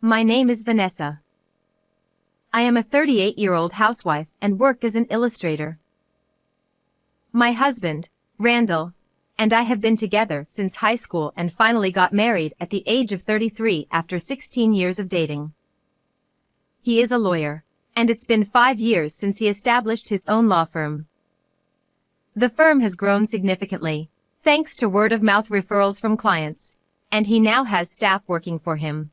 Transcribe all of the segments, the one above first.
My name is Vanessa. I am a 38-year-old housewife and work as an illustrator. My husband, Randall, and I have been together since high school and finally got married at the age of 33 after 16 years of dating. He is a lawyer, and it's been 5 years since he established his own law firm. The firm has grown significantly, thanks to word-of-mouth referrals from clients, and he now has staff working for him.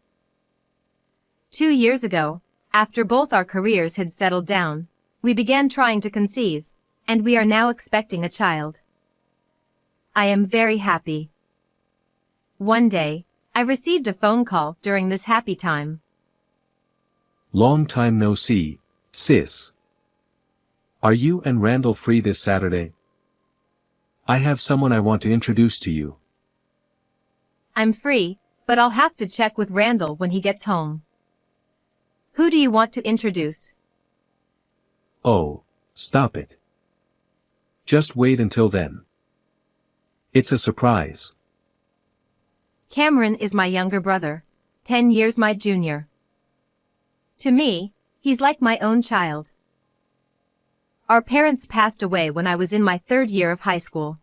2 years ago, after both our careers had settled down, we began trying to conceive, and we are now expecting a child. I am very happy. One day, I received a phone call during this happy time. Long time no see, sis. Are you and Randall free this Saturday? I have someone I want to introduce to you. I'm free, but I'll have to check with Randall when he gets home. Who do you want to introduce? Oh, stop it. Just wait until then. It's a surprise. Cameron is my younger brother, 10 years my junior. To me, he's like my own child. Our parents passed away when I was in my 3rd year of high school.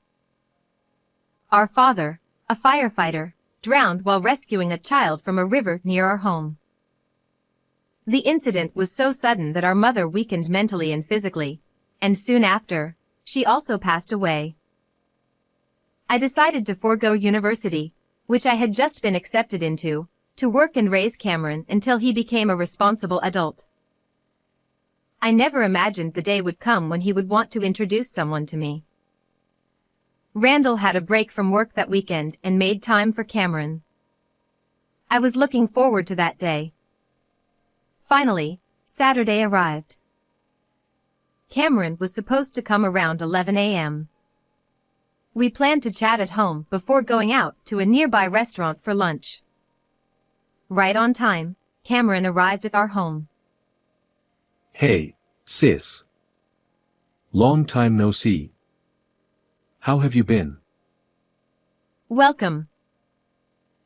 Our father, a firefighter, drowned while rescuing a child from a river near our home. The incident was so sudden that our mother weakened mentally and physically, and soon after, she also passed away. I decided to forego university, which I had just been accepted into, to work and raise Cameron until he became a responsible adult. I never imagined the day would come when he would want to introduce someone to me. Randall had a break from work that weekend and made time for Cameron. I was looking forward to that day. Finally, Saturday arrived. Cameron was supposed to come around 11 a.m. We planned to chat at home before going out to a nearby restaurant for lunch. Right on time, Cameron arrived at our home. Hey, sis. Long time no see. How have you been? Welcome.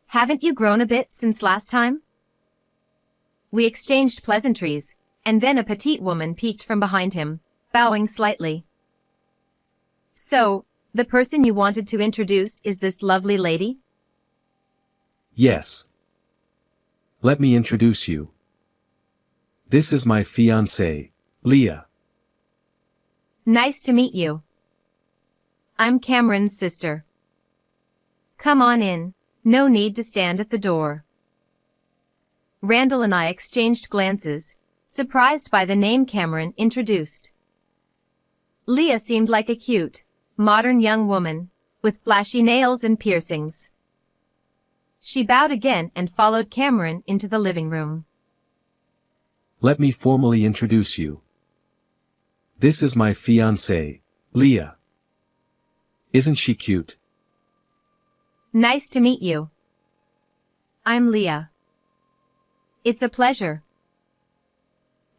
Haven't you grown a bit since last time? We exchanged pleasantries, and then a petite woman peeked from behind him, bowing slightly. So, the person you wanted to introduce is this lovely lady? Yes. Let me introduce you. This is my fiancée, Leah. Nice to meet you. I'm Cameron's sister. Come on in, no need to stand at the door. Randall and I exchanged glances, surprised by the name Cameron introduced. Leah seemed like a cute, modern young woman, with flashy nails and piercings. She bowed again and followed Cameron into the living room. Let me formally introduce you. This is my fiancée, Leah. Isn't she cute? Nice to meet you. I'm Leah. It's a pleasure.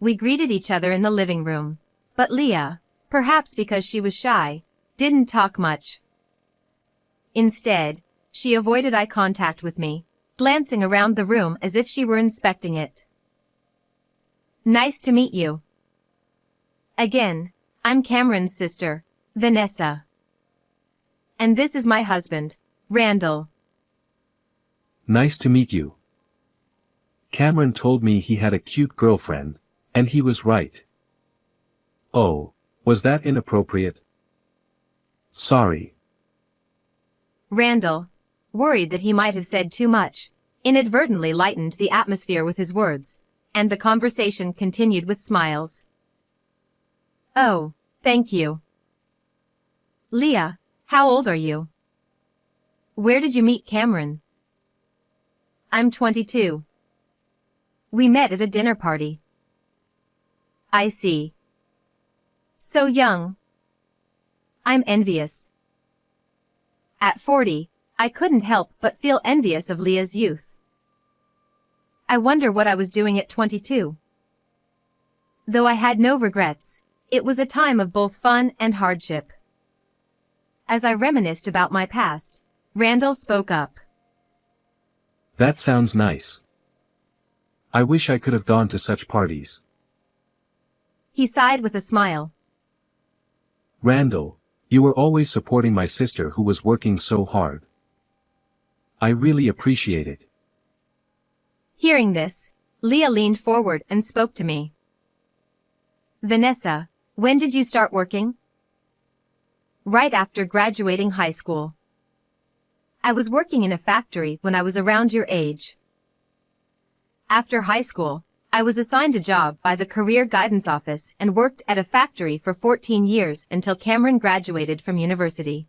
We greeted each other in the living room, but Leah, perhaps because she was shy, didn't talk much. Instead, she avoided eye contact with me, glancing around the room as if she were inspecting it. Nice to meet you. Again, I'm Cameron's sister, Vanessa. And this is my husband, Randall. Nice to meet you. Cameron told me he had a cute girlfriend, and he was right. Oh, was that inappropriate? Sorry. Randall, worried that he might have said too much, inadvertently lightened the atmosphere with his words, and the conversation continued with smiles. Oh, thank you. Leah, how old are you? Where did you meet Cameron? I'm 22. We met at a dinner party. I see. So young. I'm envious. At 40, I couldn't help but feel envious of Leah's youth. I wonder what I was doing at 22. Though I had no regrets, it was a time of both fun and hardship. As I reminisced about my past, Randall spoke up. That sounds nice. I wish I could have gone to such parties. He sighed with a smile. Randall, you were always supporting my sister who was working so hard. I really appreciate it. Hearing this, Leah leaned forward and spoke to me. Vanessa, when did you start working? Right after graduating high school. I was working in a factory when I was around your age. After high school, I was assigned a job by the Career Guidance Office and worked at a factory for 14 years until Cameron graduated from university.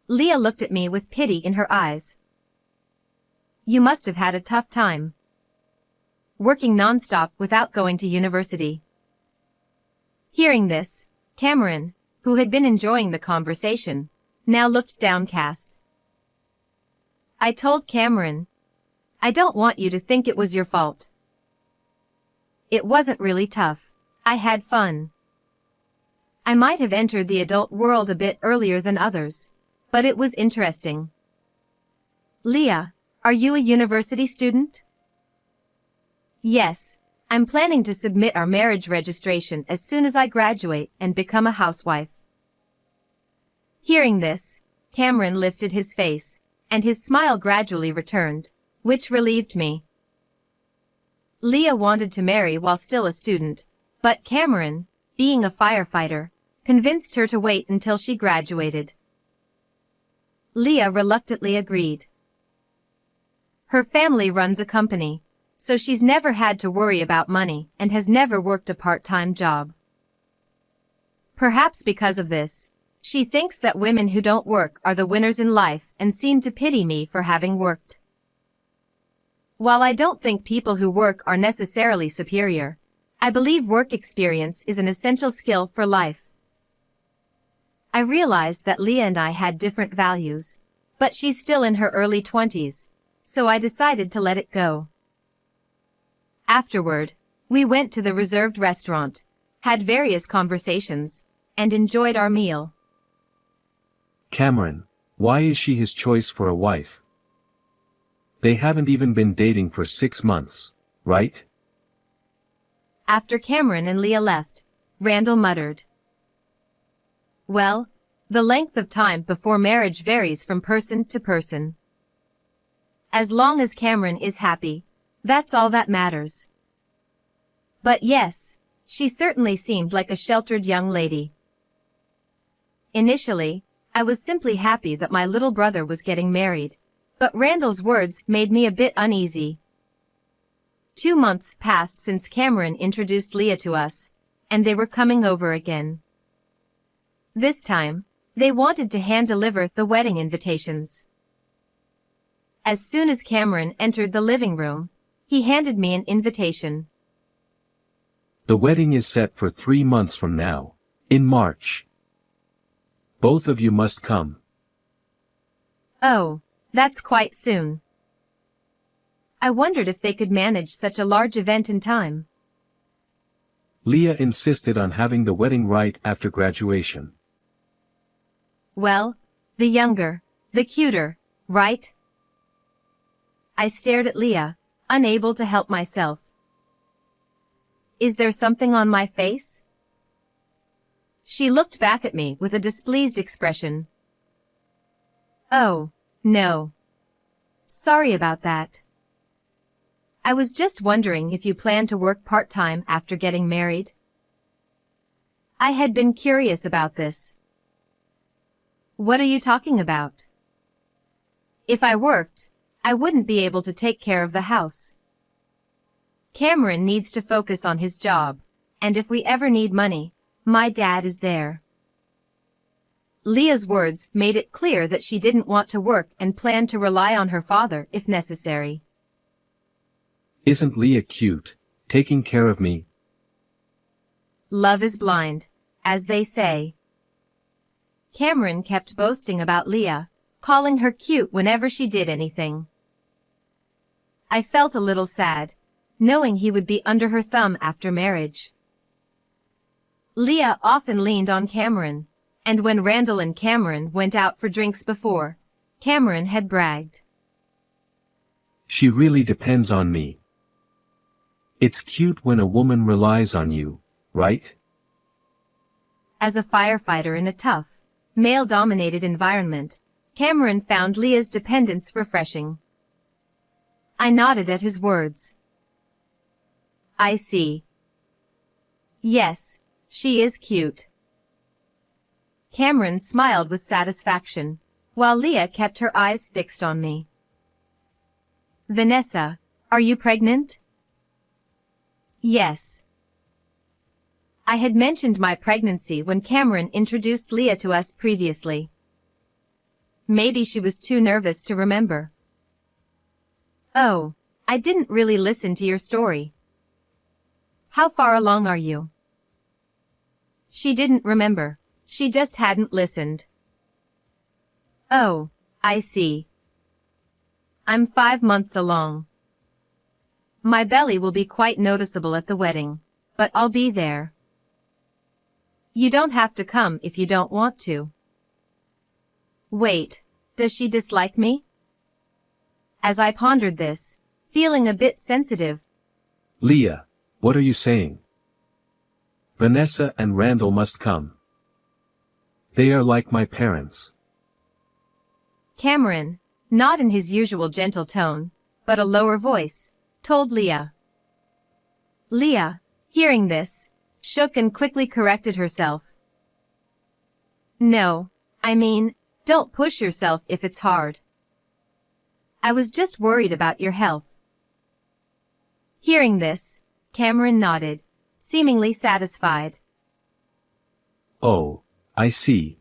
Leah looked at me with pity in her eyes. You must have had a tough time. Working non-stop without going to university. Hearing this, Cameron, who had been enjoying the conversation, now looked downcast. I told Cameron, I don't want you to think it was your fault. It wasn't really tough. I had fun. I might have entered the adult world a bit earlier than others, but it was interesting. Leah, are you a university student? Yes, I'm planning to submit our marriage registration as soon as I graduate and become a housewife. Hearing this, Cameron lifted his face, and his smile gradually returned, which relieved me. Leah wanted to marry while still a student, but Cameron, being a firefighter, convinced her to wait until she graduated. Leah reluctantly agreed. Her family runs a company, so she's never had to worry about money and has never worked a part-time job. Perhaps because of this, she thinks that women who don't work are the winners in life and seem to pity me for having worked. While I don't think people who work are necessarily superior, I believe work experience is an essential skill for life. I realized that Leah and I had different values, but she's still in her early 20s, so I decided to let it go. Afterward, we went to the reserved restaurant, had various conversations, and enjoyed our meal. Cameron, why is she his choice for a wife? They haven't even been dating for 6 months, right? After Cameron and Leah left, Randall muttered. Well, the length of time before marriage varies from person to person. As long as Cameron is happy, that's all that matters. But yes, she certainly seemed like a sheltered young lady. Initially, I was simply happy that my little brother was getting married, but Randall's words made me a bit uneasy. 2 months passed since Cameron introduced Leah to us, and they were coming over again. This time, they wanted to hand-deliver the wedding invitations. As soon as Cameron entered the living room, he handed me an invitation. The wedding is set for 3 months from now, in March. Both of you must come. Oh, that's quite soon. I wondered if they could manage such a large event in time. Leah insisted on having the wedding right after graduation. Well, the younger, the cuter, right? I stared at Leah, unable to help myself. Is there something on my face? She looked back at me with a displeased expression. Oh, no. Sorry about that. I was just wondering if you plan to work part-time after getting married. I had been curious about this. What are you talking about? If I worked, I wouldn't be able to take care of the house. Cameron needs to focus on his job, and if we ever need money, my dad is there. Leah's words made it clear that she didn't want to work and planned to rely on her father if necessary. Isn't Leah cute, taking care of me? Love is blind, as they say. Cameron kept boasting about Leah, calling her cute whenever she did anything. I felt a little sad, knowing he would be under her thumb after marriage. Leah often leaned on Cameron, and when Randall and Cameron went out for drinks before, Cameron had bragged. She really depends on me. It's cute when a woman relies on you, right? As a firefighter in a tough, male-dominated environment, Cameron found Leah's dependence refreshing. I nodded at his words. I see. Yes, she is cute. Cameron smiled with satisfaction, while Leah kept her eyes fixed on me. Vanessa, are you pregnant? Yes. I had mentioned my pregnancy when Cameron introduced Leah to us previously. Maybe she was too nervous to remember. Oh, I didn't really listen to your story. How far along are you? She didn't remember. She just hadn't listened. Oh, I see. I'm 5 months along. My belly will be quite noticeable at the wedding, but I'll be there. You don't have to come if you don't want to. Wait, does she dislike me? As I pondered this, feeling a bit sensitive. Leah, what are you saying? Vanessa and Randall must come. They are like my parents. Cameron, not in his usual gentle tone, but a lower voice, told Leah. Leah, hearing this, shook and quickly corrected herself. No, I mean, don't push yourself if it's hard. I was just worried about your health. Hearing this, Cameron nodded, seemingly satisfied. Oh, I see.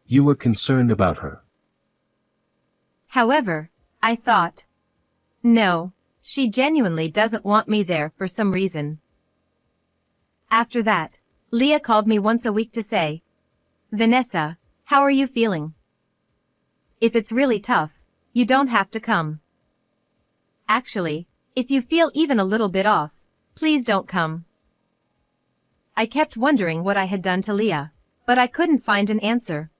You were concerned about her. However, I thought, no, she genuinely doesn't want me there for some reason. After that, Leah called me once a week to say, Vanessa, how are you feeling? If it's really tough, you don't have to come. Actually, if you feel even a little bit off, please don't come. I kept wondering what I had done to Leah, but I couldn't find an answer.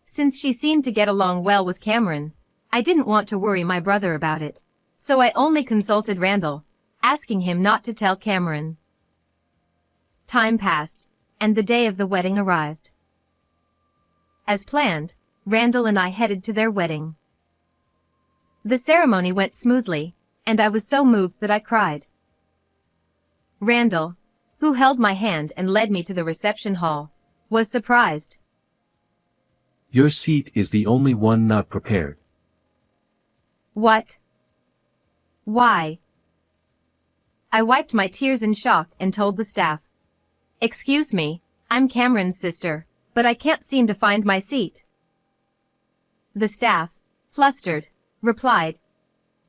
Since she seemed to get along well with Cameron, I didn't want to worry my brother about it, so I only consulted Randall, asking him not to tell Cameron. Time passed, and the day of the wedding arrived. As planned, Randall and I headed to their wedding. The ceremony went smoothly, and I was so moved that I cried. Randall, who held my hand and led me to the reception hall, was surprised. Your seat is the only one not prepared. What? Why? I wiped my tears in shock and told the staff. Excuse me, I'm Cameron's sister, but I can't seem to find my seat. The staff, flustered, replied,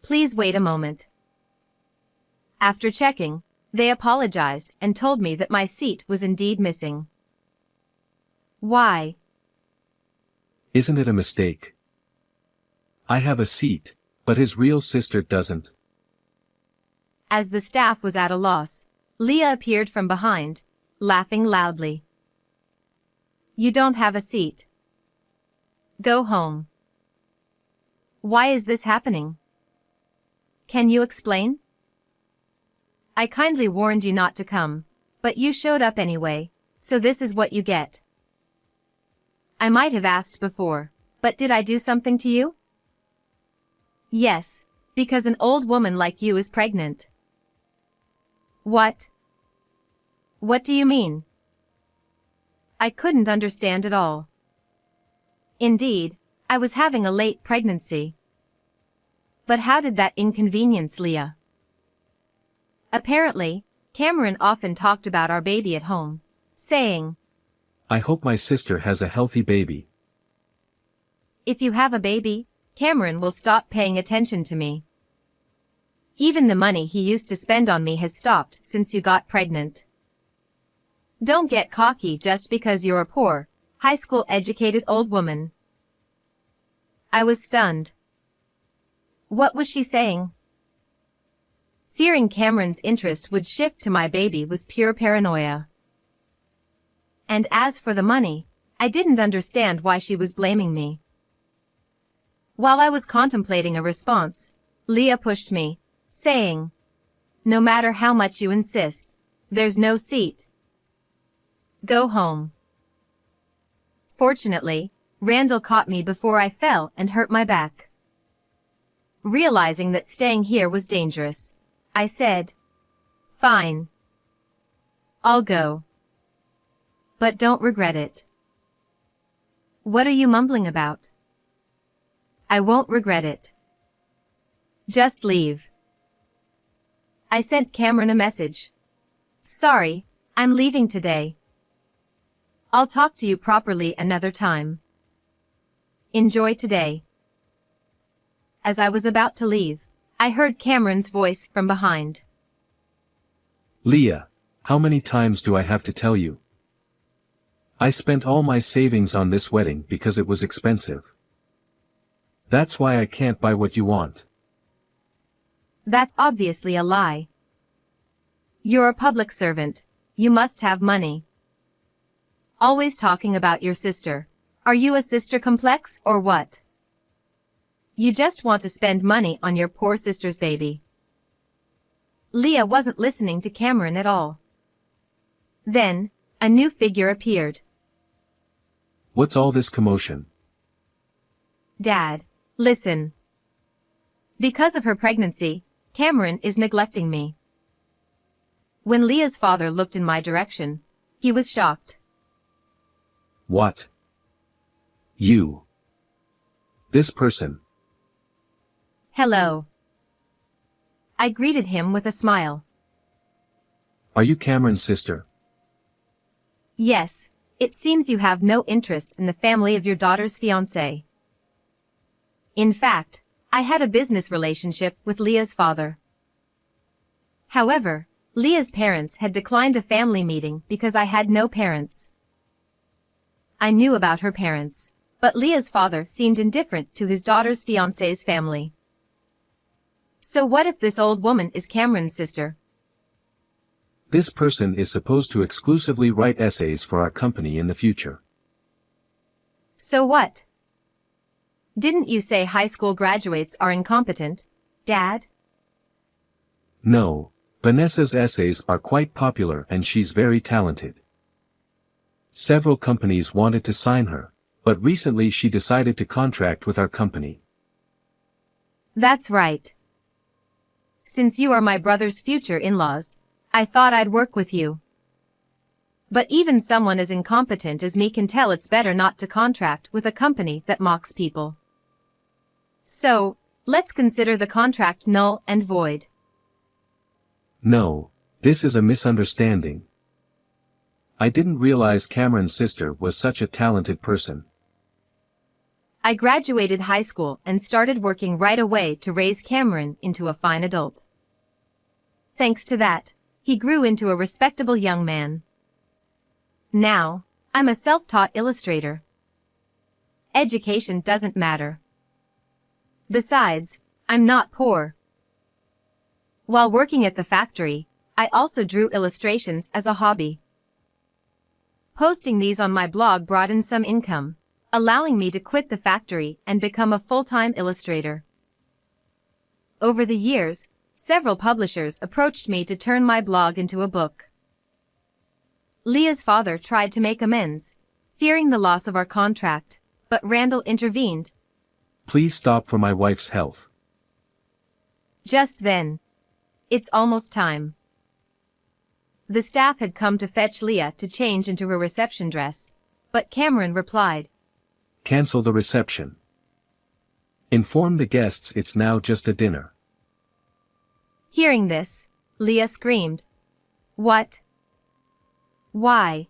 Please wait a moment. After checking, they apologized and told me that my seat was indeed missing. Why? Isn't it a mistake? I have a seat, but his real sister doesn't. As the staff was at a loss, Leah appeared from behind, laughing loudly. You don't have a seat. Go home. Why is this happening? Can you explain? I kindly warned you not to come, but you showed up anyway, so this is what you get. I might have asked before, but did I do something to you? Yes, because an old woman like you is pregnant. What? What do you mean? I couldn't understand at all. Indeed, I was having a late pregnancy. But how did that inconvenience Leah? Apparently, Cameron often talked about our baby at home, saying, I hope my sister has a healthy baby. If you have a baby, Cameron will stop paying attention to me. Even the money he used to spend on me has stopped since you got pregnant. Don't get cocky just because you're a poor, high school educated old woman. I was stunned. What was she saying? Fearing Cameron's interest would shift to my baby was pure paranoia. And as for the money, I didn't understand why she was blaming me. While I was contemplating a response, Leah pushed me, saying, no matter how much you insist. There's no seat. Go home. Fortunately, Randall caught me before I fell and hurt my back. Realizing that staying here was dangerous, I said, "Fine. I'll go. But don't regret it." "What are you mumbling about?" "I won't regret it. Just leave." I sent Cameron a message. "Sorry, I'm leaving today. I'll talk to you properly another time. Enjoy today." As I was about to leave, I heard Cameron's voice from behind. "Leah, how many times do I have to tell you? I spent all my savings on this wedding because it was expensive. That's why I can't buy what you want." That's obviously a lie. You're a public servant. You must have money. Always talking about your sister. Are you a sister complex or what? You just want to spend money on your poor sister's baby. Leah wasn't listening to Cameron at all. Then, a new figure appeared. "What's all this commotion?" "Dad, listen. Because of her pregnancy, Cameron is neglecting me." When Leah's father looked in my direction, he was shocked. "What? You? This person?" "Hello." I greeted him with a smile. "Are you Cameron's sister?" "Yes, it seems you have no interest in the family of your daughter's fiancé." In fact, I had a business relationship with Leah's father. However, Leah's parents had declined a family meeting because I had no parents. I knew about her parents, but Leah's father seemed indifferent to his daughter's fiancé's family. So what if this old woman is Cameron's sister? "This person is supposed to exclusively write essays for our company in the future." So what? Didn't you say high school graduates are incompetent, Dad? "No, Vanessa's essays are quite popular and she's very talented. Several companies wanted to sign her, but recently she decided to contract with our company." That's right. Since you are my brother's future in-laws, I thought I'd work with you. But even someone as incompetent as me can tell it's better not to contract with a company that mocks people. So, let's consider the contract null and void. "No, this is a misunderstanding. I didn't realize Cameron's sister was such a talented person." I graduated high school and started working right away to raise Cameron into a fine adult. Thanks to that, he grew into a respectable young man. Now, I'm a self-taught illustrator. Education doesn't matter. Besides, I'm not poor. While working at the factory, I also drew illustrations as a hobby. Posting these on my blog brought in some income, allowing me to quit the factory and become a full-time illustrator. Over the years, several publishers approached me to turn my blog into a book. Leah's father tried to make amends, fearing the loss of our contract, but Randall intervened. "Please stop for my wife's health." Just then, it's almost time. The staff had come to fetch Leah to change into her reception dress, but Cameron replied, "Cancel the reception. Inform the guests it's now just a dinner." Hearing this, Leah screamed. "What? Why?"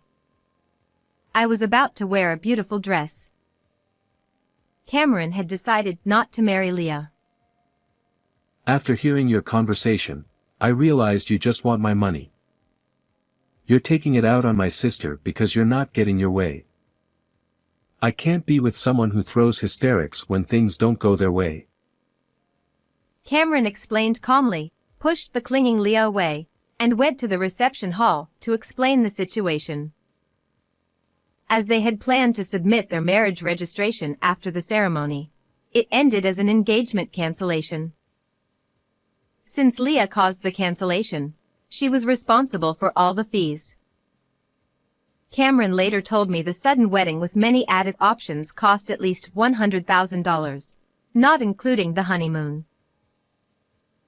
I was about to wear a beautiful dress. Cameron had decided not to marry Leah. "After hearing your conversation, I realized you just want my money. You're taking it out on my sister because you're not getting your way. I can't be with someone who throws hysterics when things don't go their way." Cameron explained calmly, pushed the clinging Leah away, and went to the reception hall to explain the situation. As they had planned to submit their marriage registration after the ceremony, it ended as an engagement cancellation. Since Leah caused the cancellation, she was responsible for all the fees. Cameron later told me the sudden wedding with many added options cost at least $100,000, not including the honeymoon.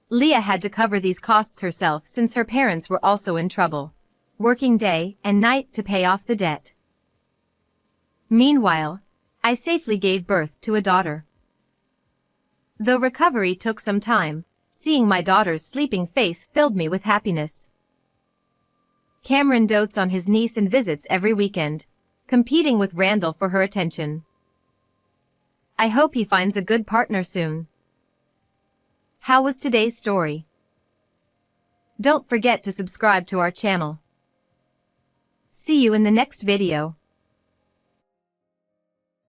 Leah had to cover these costs herself since her parents were also in trouble, working day and night to pay off the debt. Meanwhile, I safely gave birth to a daughter. Though recovery took some time, seeing my daughter's sleeping face filled me with happiness. Cameron dotes on his niece and visits every weekend, competing with Randall for her attention. I hope he finds a good partner soon. How was today's story? Don't forget to subscribe to our channel. See you in the next video.